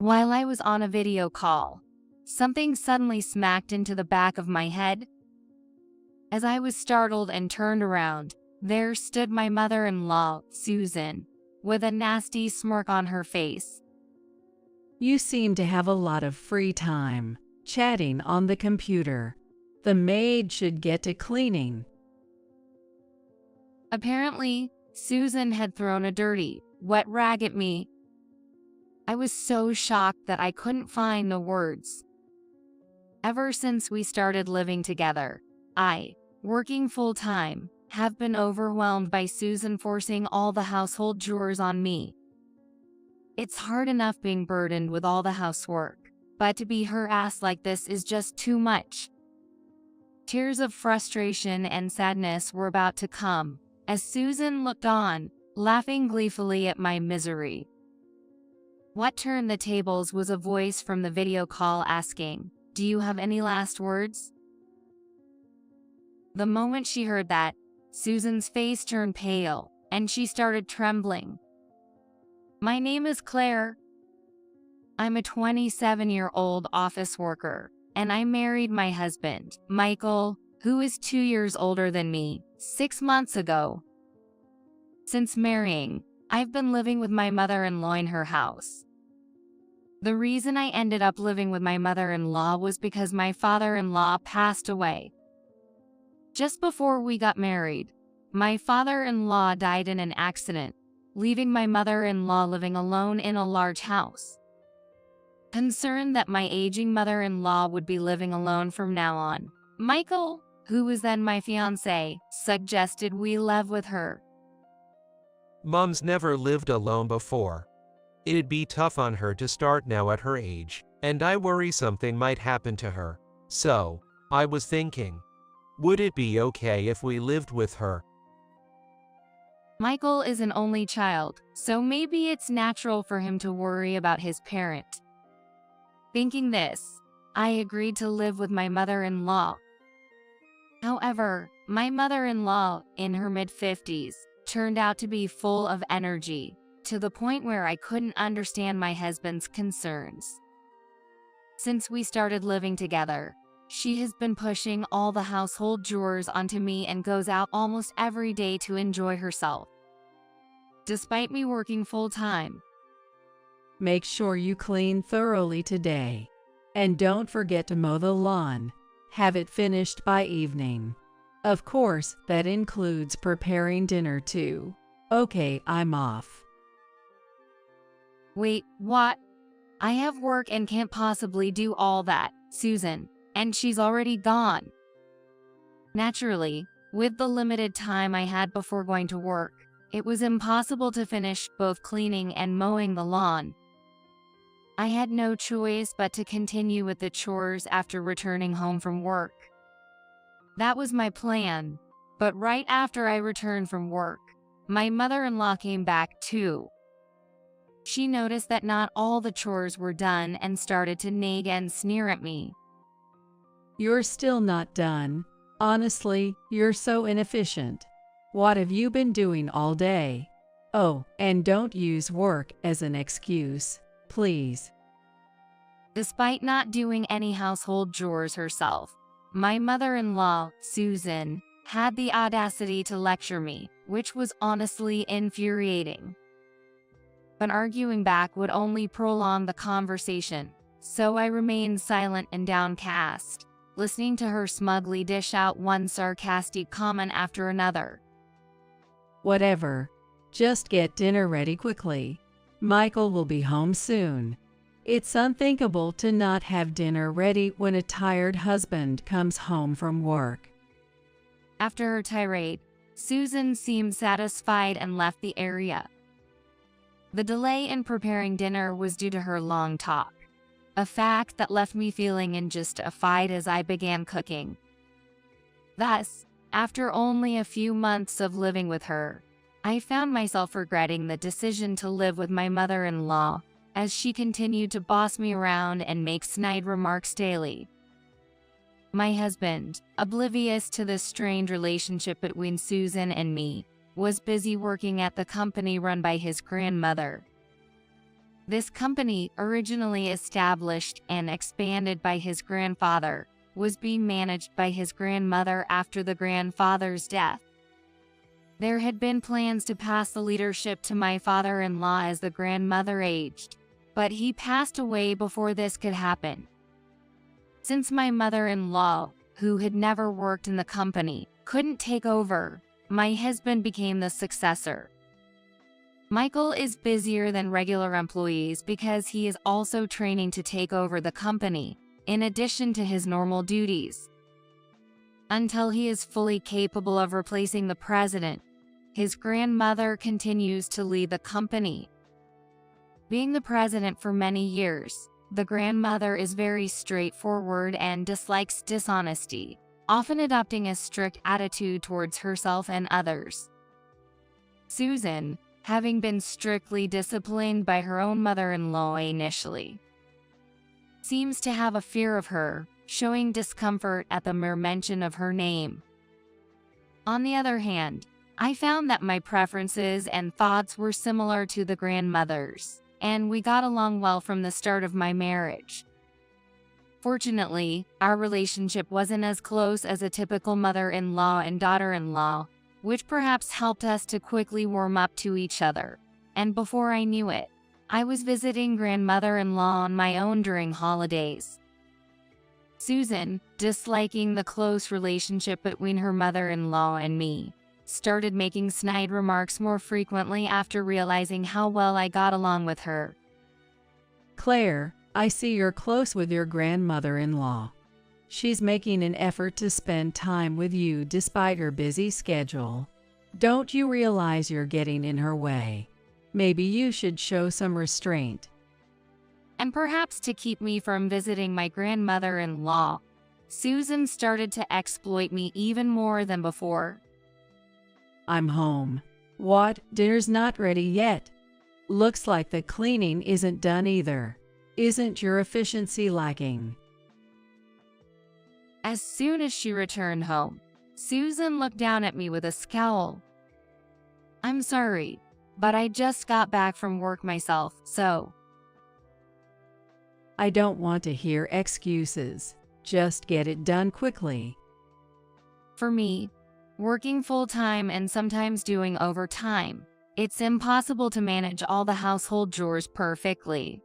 While I was on a video call, something suddenly smacked into the back of my head. As I was startled and turned around, there stood my mother-in-law, Susan, with a nasty smirk on her face. You seem to have a lot of free time, chatting on the computer. The maid should get to cleaning. Apparently, Susan had thrown a dirty, wet rag at me. I was so shocked that I couldn't find the words. Ever since we started living together, I, working full-time, have been overwhelmed by Susan forcing all the household chores on me. It's hard enough being burdened with all the housework, but to be harassed like this is just too much. Tears of frustration and sadness were about to come, as Susan looked on, laughing gleefully at my misery. What turned the tables was a voice from the video call asking, "Do you have any last words?" The moment she heard that, Susan's face turned pale, and she started trembling. "My name is Claire. I'm a 27-year-old office worker, and I married my husband, Michael, who is 2 years older than me, 6 months ago. Since marrying, I've been living with my mother-in-law in her house. The reason I ended up living with my mother-in-law was because my father-in-law passed away. Just before we got married, my father-in-law died in an accident, leaving my mother-in-law living alone in a large house. Concerned that my aging mother-in-law would be living alone from now on, Michael, who was then my fiancé, suggested we live with her. Mom's never lived alone before. It'd be tough on her to start now at her age, and I worry something might happen to her. So, I was thinking, would it be okay if we lived with her? Michael is an only child, so maybe it's natural for him to worry about his parent. Thinking this, I agreed to live with my mother-in-law. However, my mother-in-law, in her mid-50s, turned out to be full of energy, to the point where I couldn't understand my husband's concerns. Since we started living together, she has been pushing all the household chores onto me and goes out almost every day to enjoy herself. Despite me working full-time. Make sure you clean thoroughly today. And don't forget to mow the lawn. Have it finished by evening. Of course, that includes preparing dinner too. Okay, I'm off." Wait, what? I have work and can't possibly do all that, Susan, and she's already gone. Naturally, with the limited time I had before going to work, it was impossible to finish both cleaning and mowing the lawn. I had no choice but to continue with the chores after returning home from work. That was my plan, but right after I returned from work, my mother-in-law came back too. She noticed that not all the chores were done and started to nag and sneer at me. "You're still not done. Honestly, you're so inefficient. What have you been doing all day? Oh, and don't use work as an excuse, please." Despite not doing any household chores herself, my mother-in-law, Susan, had the audacity to lecture me, which was honestly infuriating. But arguing back would only prolong the conversation, so I remained silent and downcast, listening to her smugly dish out one sarcastic comment after another. "Whatever. Just get dinner ready quickly. Michael will be home soon. It's unthinkable to not have dinner ready when a tired husband comes home from work." After her tirade, Susan seemed satisfied and left the area. The delay in preparing dinner was due to her long talk, a fact that left me feeling injustified as I began cooking. Thus, after only a few months of living with her, I found myself regretting the decision to live with my mother-in-law, as she continued to boss me around and make snide remarks daily. My husband, oblivious to the strained relationship between Susan and me, was busy working at the company run by his grandmother. This company, originally established and expanded by his grandfather, was being managed by his grandmother after the grandfather's death. There had been plans to pass the leadership to my father-in-law as the grandmother aged, but he passed away before this could happen. Since my mother-in-law, who had never worked in the company, couldn't take over, my husband became the successor. Michael is busier than regular employees because he is also training to take over the company, in addition to his normal duties. Until he is fully capable of replacing the president, his grandmother continues to lead the company. Being the president for many years, the grandmother is very straightforward and dislikes dishonesty, often adopting a strict attitude towards herself and others. Susan, having been strictly disciplined by her own mother-in-law initially, seems to have a fear of her, showing discomfort at the mere mention of her name. On the other hand, I found that my preferences and thoughts were similar to the grandmother's, and we got along well from the start of my marriage. Fortunately, our relationship wasn't as close as a typical mother-in-law and daughter-in-law, which perhaps helped us to quickly warm up to each other, and before I knew it, I was visiting grandmother-in-law on my own during holidays. Susan, disliking the close relationship between her mother-in-law and me, started making snide remarks more frequently after realizing how well I got along with her. Claire, I see you're close with your grandmother-in-law. She's making an effort to spend time with you despite her busy schedule. Don't you realize you're getting in her way? Maybe you should show some restraint. And perhaps to keep me from visiting my grandmother-in-law, Susan started to exploit me even more than before. I'm home. What? Dinner's not ready yet. Looks like the cleaning isn't done either. Isn't your efficiency lacking? As soon as she returned home, Susan looked down at me with a scowl. I'm sorry, but I just got back from work myself, so. I don't want to hear excuses. Just get it done quickly. For me, working full-time and sometimes doing overtime, it's impossible to manage all the household chores perfectly.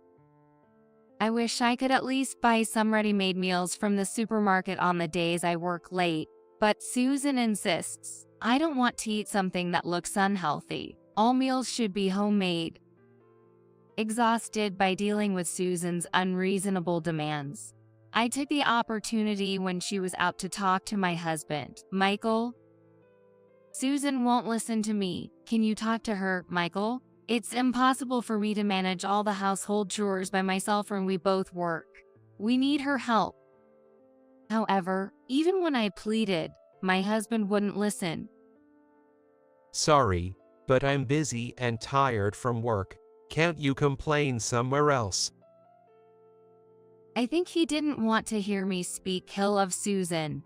I wish I could at least buy some ready-made meals from the supermarket on the days I work late, but Susan insists. I don't want to eat something that looks unhealthy. All meals should be homemade. Exhausted by dealing with Susan's unreasonable demands, I took the opportunity when she was out to talk to my husband, Michael. Susan won't listen to me. Can you talk to her, Michael? It's impossible for me to manage all the household chores by myself when we both work. We need her help. However, even when I pleaded, my husband wouldn't listen. Sorry, but I'm busy and tired from work. Can't you complain somewhere else? I think he didn't want to hear me speak ill of Susan.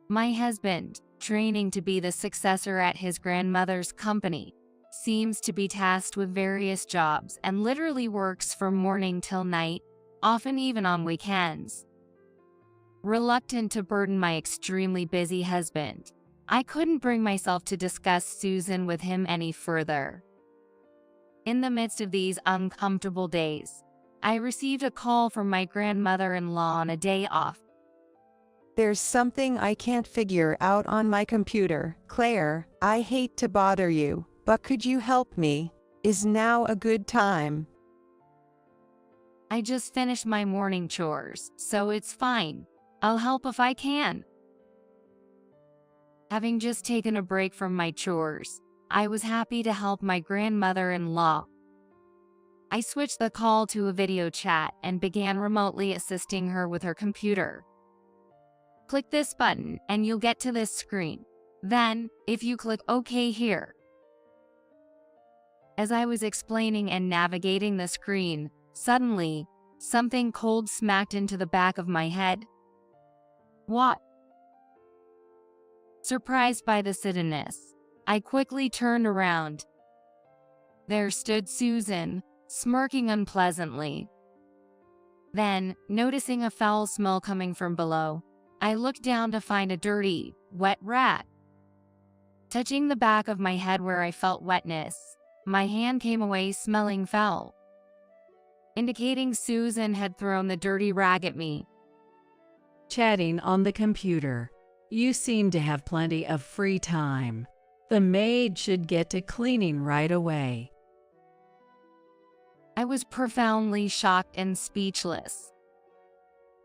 My husband, training to be the successor at his grandmother's company, seems to be tasked with various jobs and literally works from morning till night, often even on weekends. Reluctant to burden my extremely busy husband, I couldn't bring myself to discuss Susan with him any further. In the midst of these uncomfortable days, I received a call from my grandmother-in-law on a day off. There's something I can't figure out on my computer. Claire, I hate to bother you, but could you help me? Is now a good time? I just finished my morning chores, so it's fine. I'll help if I can. Having just taken a break from my chores, I was happy to help my grandmother-in-law. I switched the call to a video chat and began remotely assisting her with her computer. Click this button and you'll get to this screen. Then, if you click OK here. As I was explaining and navigating the screen, suddenly, something cold smacked into the back of my head. What? Surprised by the suddenness, I quickly turned around. There stood Susan, smirking unpleasantly. Then, noticing a foul smell coming from below, I looked down to find a dirty, wet rat. Touching the back of my head where I felt wetness, my hand came away smelling foul, indicating Susan had thrown the dirty rag at me. Chatting on the computer. You seem to have plenty of free time. The maid should get to cleaning right away. I was profoundly shocked and speechless,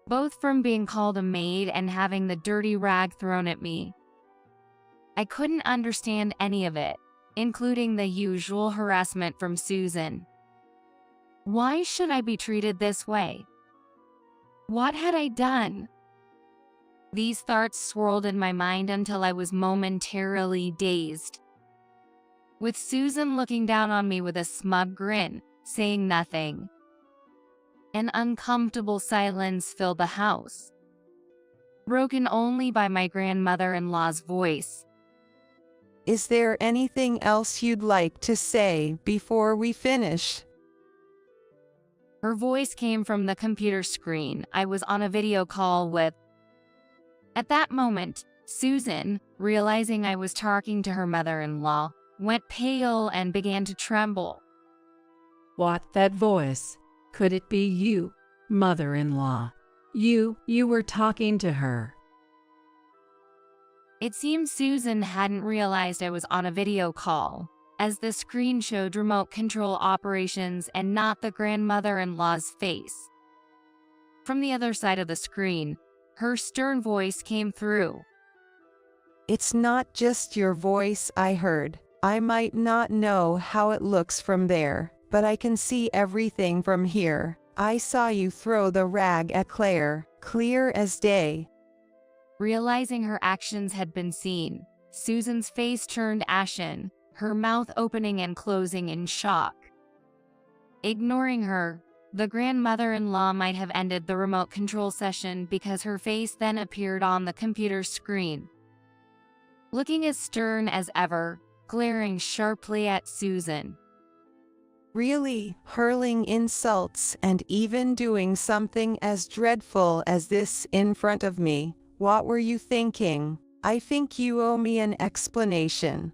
both from being called a maid and having the dirty rag thrown at me. I couldn't understand any of it, including the usual harassment from Susan. Why should I be treated this way? What had I done? These thoughts swirled in my mind until I was momentarily dazed, with Susan looking down on me with a smug grin, saying nothing. An uncomfortable silence filled the house, broken only by my grandmother-in-law's voice. Is there anything else you'd like to say before we finish? Her voice came from the computer screen I was on a video call with. At that moment, Susan, realizing I was talking to her mother-in-law, went pale and began to tremble. What, that voice? Could it be you, mother-in-law? You were talking to her. It seemed Susan hadn't realized I was on a video call, as the screen showed remote control operations and not the grandmother-in-law's face. From the other side of the screen, her stern voice came through. It's not just your voice I heard. I might not know how it looks from there, but I can see everything from here. I saw you throw the rag at Claire, clear as day. Realizing her actions had been seen, Susan's face turned ashen, her mouth opening and closing in shock. Ignoring her, the grandmother-in-law might have ended the remote control session because her face then appeared on the computer screen, looking as stern as ever, glaring sharply at Susan. Really, hurling insults and even doing something as dreadful as this in front of me. What were you thinking? I think you owe me an explanation.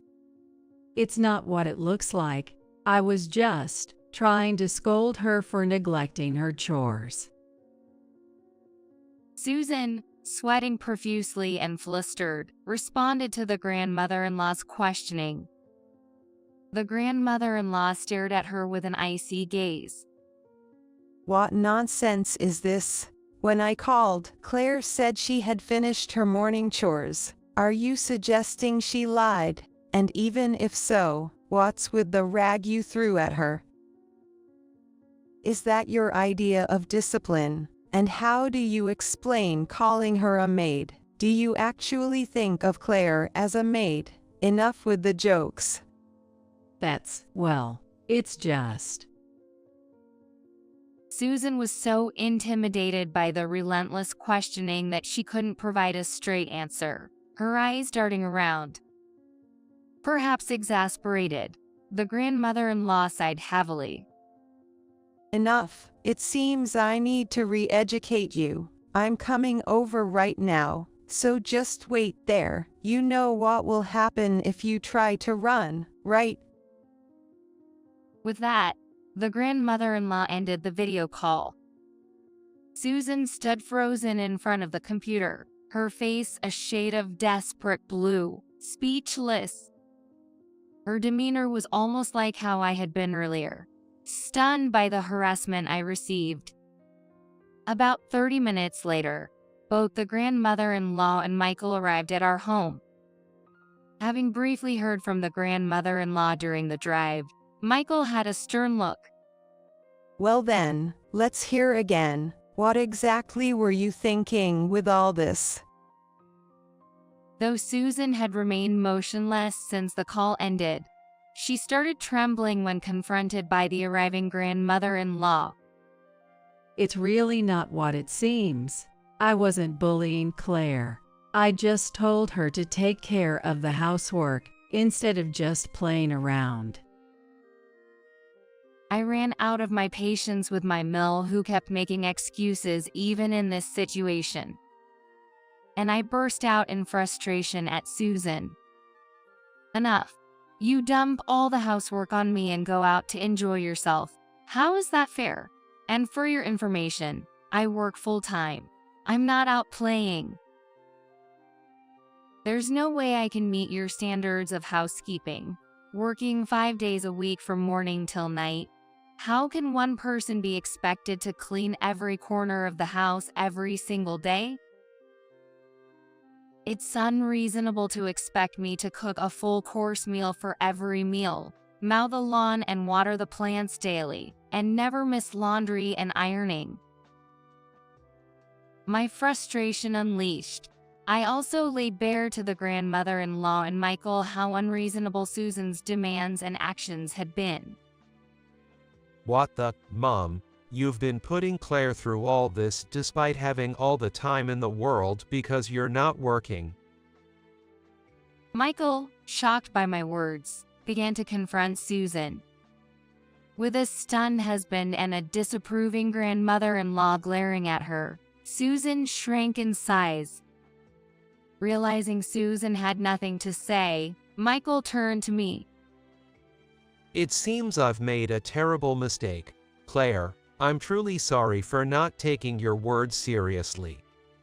It's not what it looks like. I was just trying to scold her for neglecting her chores. Susan, sweating profusely and flustered, responded to the grandmother-in-law's questioning. The grandmother-in-law stared at her with an icy gaze. What nonsense is this? When I called, Claire said she had finished her morning chores. Are you suggesting she lied? And even if so, what's with the rag you threw at her? Is that your idea of discipline? And how do you explain calling her a maid? Do you actually think of Claire as a maid? Enough with the jokes. Well, it's just. Susan was so intimidated by the relentless questioning that she couldn't provide a straight answer, her eyes darting around. Perhaps exasperated, the grandmother-in-law sighed heavily. Enough. It seems I need to re-educate you. I'm coming over right now, so just wait there. You know what will happen if you try to run, right? With that, the grandmother-in-law ended the video call. Susan stood frozen in front of the computer, her face a shade of desperate blue, speechless. Her demeanor was almost like how I had been earlier, stunned by the harassment I received. About 30 minutes later, both the grandmother-in-law and Michael arrived at our home. Having briefly heard from the grandmother-in-law during the drive, Michael had a stern look. Well then, let's hear again. What exactly were you thinking with all this? Though Susan had remained motionless since the call ended, she started trembling when confronted by the arriving grandmother-in-law. It's really not what it seems. I wasn't bullying Claire. I just told her to take care of the housework instead of just playing around. I ran out of my patience with my mill, who kept making excuses even in this situation. And I burst out in frustration at Susan. Enough. You dump all the housework on me and go out to enjoy yourself. How is that fair? And for your information, I work full-time. I'm not out playing. There's no way I can meet your standards of housekeeping. Working 5 days a week from morning till night. How can one person be expected to clean every corner of the house every single day? It's unreasonable to expect me to cook a full-course meal for every meal, mow the lawn and water the plants daily, and never miss laundry and ironing. My frustration unleashed, I also laid bare to the grandmother-in-law and Michael how unreasonable Susan's demands and actions had been. What the, Mom? You've been putting Claire through all this despite having all the time in the world because you're not working. Michael, shocked by my words, began to confront Susan. With a stunned husband and a disapproving grandmother-in-law glaring at her, Susan shrank in size. Realizing Susan had nothing to say, Michael turned to me. It seems I've made a terrible mistake, Claire. I'm truly sorry for not taking your words seriously.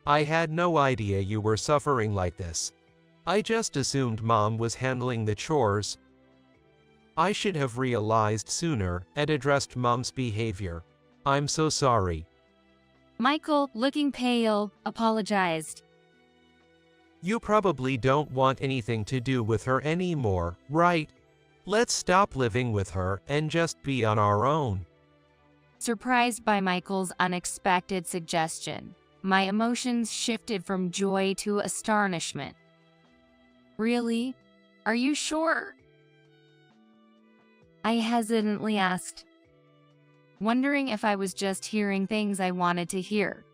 I had no idea you were suffering like this. I just assumed Mom was handling the chores. I should have realized sooner and addressed Mom's behavior. I'm so sorry. Michael, looking pale, apologized. You probably don't want anything to do with her anymore, right? Let's stop living with her and just be on our own. Surprised by Michael's unexpected suggestion, my emotions shifted from joy to astonishment. Really? Are you sure? I hesitantly asked, wondering if I was just hearing things I wanted to hear.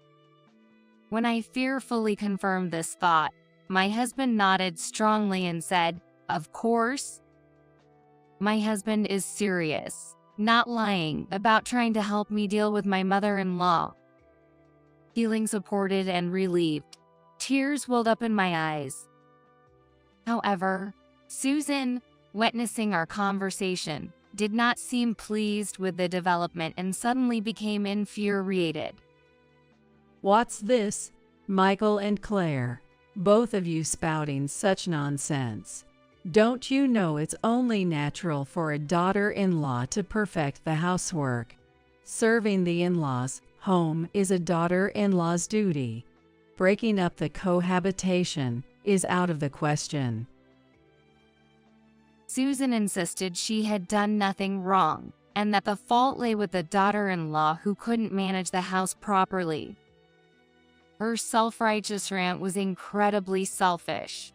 When I fearfully confirmed this thought, my husband nodded strongly and said, "Of course." My husband is serious, not lying, about trying to help me deal with my mother-in-law. Feeling supported and relieved, tears welled up in my eyes. However, Susan, witnessing our conversation, did not seem pleased with the development and suddenly became infuriated. What's this, Michael and Claire? Both of you spouting such nonsense. Don't you know it's only natural for a daughter-in-law to perfect the housework? Serving the in-laws' home is a daughter-in-law's duty. Breaking up the cohabitation is out of the question. Susan insisted she had done nothing wrong, and that the fault lay with the daughter-in-law who couldn't manage the house properly. Her self-righteous rant was incredibly selfish.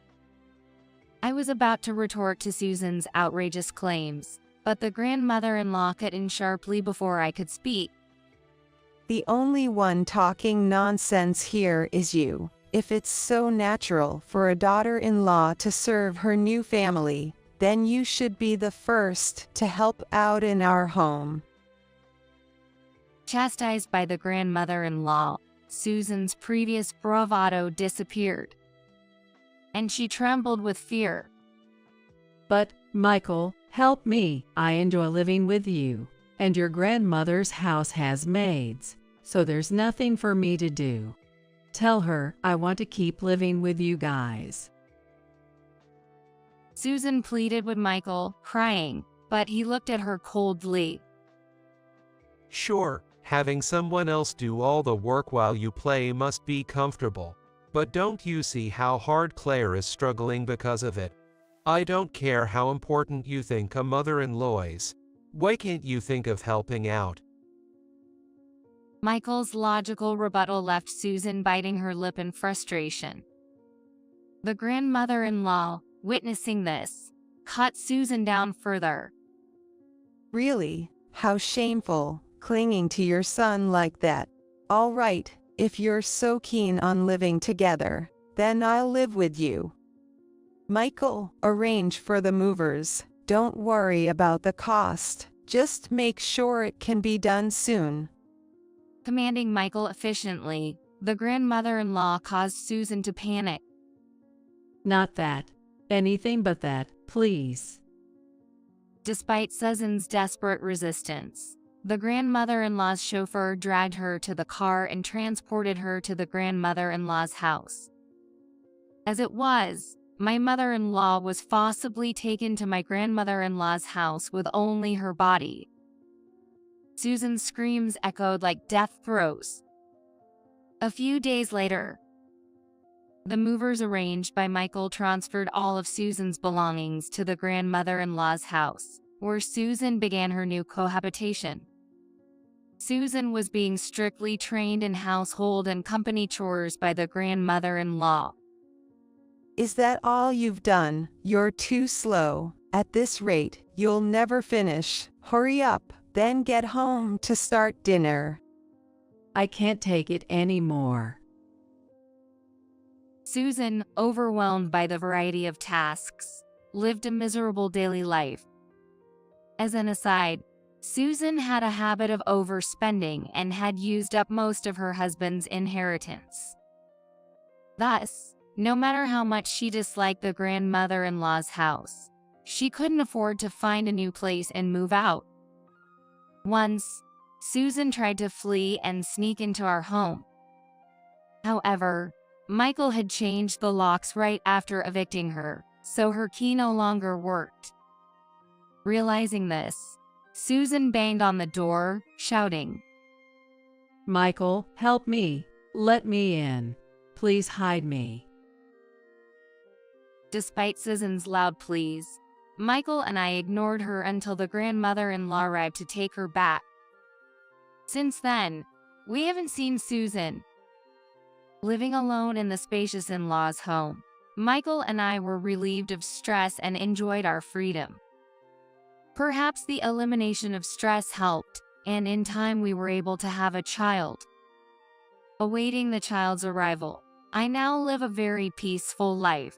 I was about to retort to Susan's outrageous claims, but the grandmother-in-law cut in sharply before I could speak. The only one talking nonsense here is you. If it's so natural for a daughter-in-law to serve her new family, then you should be the first to help out in our home. Chastised by the grandmother-in-law, Susan's previous bravado disappeared, and she trembled with fear. But, Michael, help me. I enjoy living with you, and your grandmother's house has maids, so there's nothing for me to do. Tell her I want to keep living with you guys. Susan pleaded with Michael, crying, but he looked at her coldly. Sure, having someone else do all the work while you play must be comfortable. But don't you see how hard Claire is struggling because of it? I don't care how important you think a mother-in-law is. Why can't you think of helping out? Michael's logical rebuttal left Susan biting her lip in frustration. The grandmother-in-law, witnessing this, cut Susan down further. Really? How shameful, clinging to your son like that. All right, if you're so keen on living together, then I'll live with you. Michael, arrange for the movers. Don't worry about the cost. Just make sure it can be done soon. Commanding Michael efficiently, the grandmother-in-law caused Susan to panic. Not that. Anything but that, please. Despite Susan's desperate resistance, the grandmother-in-law's chauffeur dragged her to the car and transported her to the grandmother-in-law's house. As it was, my mother-in-law was forcibly taken to my grandmother-in-law's house with only her body. Susan's screams echoed like death throes. A few days later, the movers arranged by Michael transferred all of Susan's belongings to the grandmother-in-law's house, where Susan began her new cohabitation. Susan was being strictly trained in household and company chores by the grandmother-in-law. Is that all you've done? You're too slow. At this rate, you'll never finish. Hurry up, then get home to start dinner. I can't take it anymore. Susan, overwhelmed by the variety of tasks, lived a miserable daily life. As an aside, Susan had a habit of overspending and had used up most of her husband's inheritance. Thus, no matter how much she disliked the grandmother-in-law's house, she couldn't afford to find a new place and move out. Once, Susan tried to flee and sneak into our home. However, Michael had changed the locks right after evicting her, so her key no longer worked. Realizing this, Susan banged on the door, shouting, Michael, help me. Let me in. Please hide me. Despite Susan's loud pleas, Michael and I ignored her until the grandmother-in-law arrived to take her back. Since then, we haven't seen Susan. Living alone in the spacious in-laws' home, Michael and I were relieved of stress and enjoyed our freedom. Perhaps the elimination of stress helped, and in time we were able to have a child. Awaiting the child's arrival, I now live a very peaceful life.